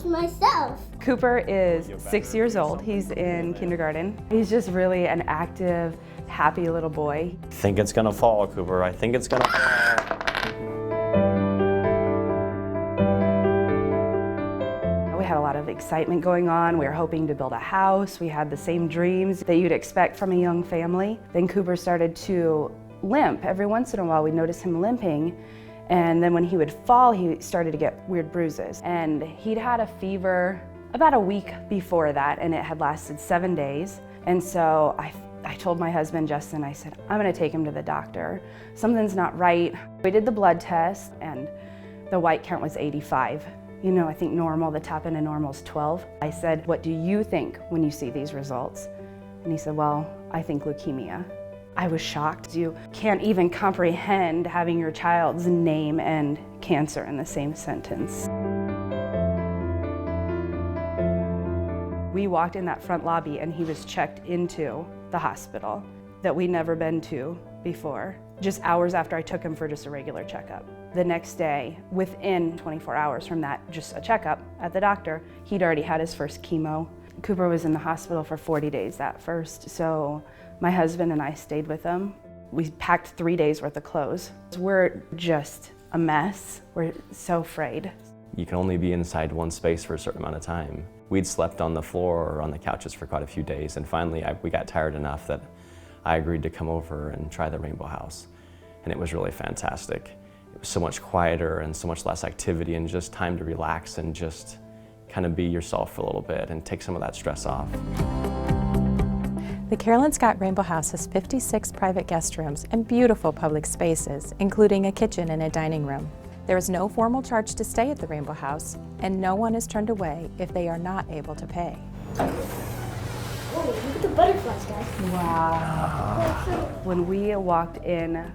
house myself. Cooper is 6 years old. He's in kindergarten. He's just really an active, happy little boy. I think it's gonna fall, Cooper. I think it's gonna fall. We had a lot of excitement going on. We were hoping to build a house. We had the same dreams that you'd expect from a young family. Then Cooper started to limp. Every once in a while we'd notice him limping, and then when he would fall he started to get weird bruises. And he'd had a fever about a week before that, and it had lasted 7 days. And so I told my husband Justin, I said, I'm gonna take him to the doctor. Something's not right. We did the blood test and the white count was 85. You know, I think normal, the top end of normal is 12. I said, what do you think when you see these results? And he said, well, I think leukemia. I was shocked. You can't even comprehend having your child's name and cancer in the same sentence. We walked in that front lobby and he was checked into the hospital that we'd never been to before, just hours after I took him for just a regular checkup. The next day, within 24 hours from that, just a checkup at the doctor, he'd already had his first chemo. Cooper was in the hospital for 40 days that first, so my husband and I stayed with him. We packed 3 days worth of clothes. We're just a mess. We're so afraid. You can only be inside one space for a certain amount of time. We'd slept on the floor or on the couches for quite a few days, and finally we got tired enough that I agreed to come over and try the Rainbow House. And it was really fantastic. It was so much quieter and so much less activity and just time to relax and just kind of be yourself for a little bit and take some of that stress off. The Carolyn Scott Rainbow House has 56 private guest rooms and beautiful public spaces, including a kitchen and a dining room. There is no formal charge to stay at the Rainbow House, and no one is turned away if they are not able to pay. Oh, look at the butterflies, guys. Wow. When we walked in,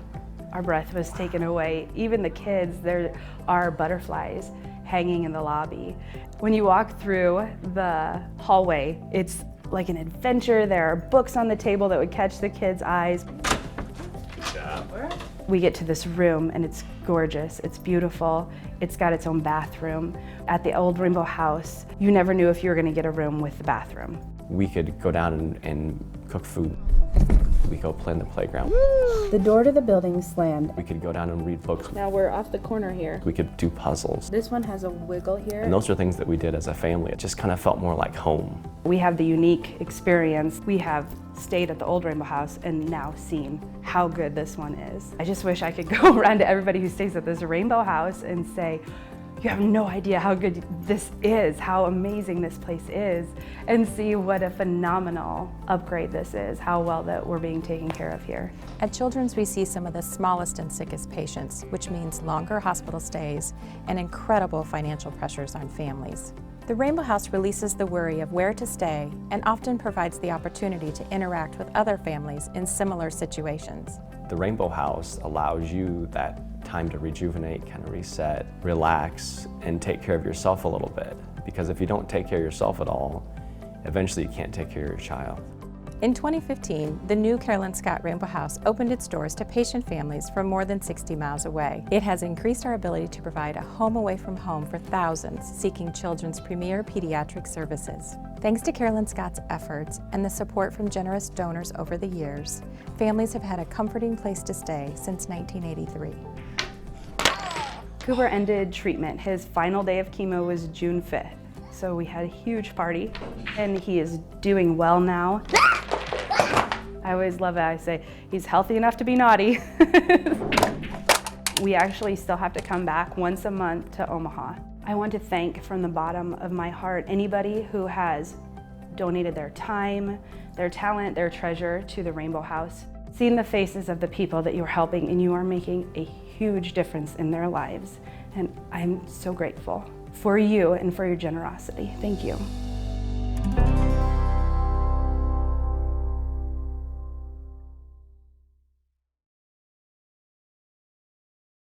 our breath was taken away. Even the kids, there are butterflies hanging in the lobby. When you walk through the hallway, it's like an adventure. There are books on the table that would catch the kids' eyes. Good job. We get to this room and it's gorgeous, it's beautiful. It's got its own bathroom. At the old Rainbow House, you never knew if you were gonna get a room with the bathroom. We could go down and cook food. We could go play in the playground. The door to the building slammed. We could go down and read books. Now we're off the corner here. We could do puzzles. This one has a wiggle here. And those are things that we did as a family. It just kind of felt more like home. We have the unique experience. We have stayed at the old Rainbow House and now seen how good this one is. I just wish I could go around to everybody who stays at this Rainbow House and say, you have no idea how good this is, how amazing this place is, and see what a phenomenal upgrade this is, how well that we're being taken care of here. At Children's, we see some of the smallest and sickest patients, which means longer hospital stays and incredible financial pressures on families. The Rainbow House releases the worry of where to stay and often provides the opportunity to interact with other families in similar situations. The Rainbow House allows you that time to rejuvenate, kind of reset, relax, and take care of yourself a little bit. Because if you don't take care of yourself at all, eventually you can't take care of your child. In 2015, the new Carolyn Scott Rainbow House opened its doors to patient families from more than 60 miles away. It has increased our ability to provide a home away from home for thousands seeking children's premier pediatric services. Thanks to Carolyn Scott's efforts and the support from generous donors over the years, families have had a comforting place to stay since 1983. Cooper ended treatment. His final day of chemo was June 5th. So we had a huge party and he is doing well now. I always love it. I say, he's healthy enough to be naughty. We actually still have to come back once a month to Omaha. I want to thank from the bottom of my heart anybody who has donated their time, their talent, their treasure to the Rainbow House. Seeing the faces of the people that you're helping and you are making a huge difference in their lives. And I'm so grateful for you and for your generosity. Thank you.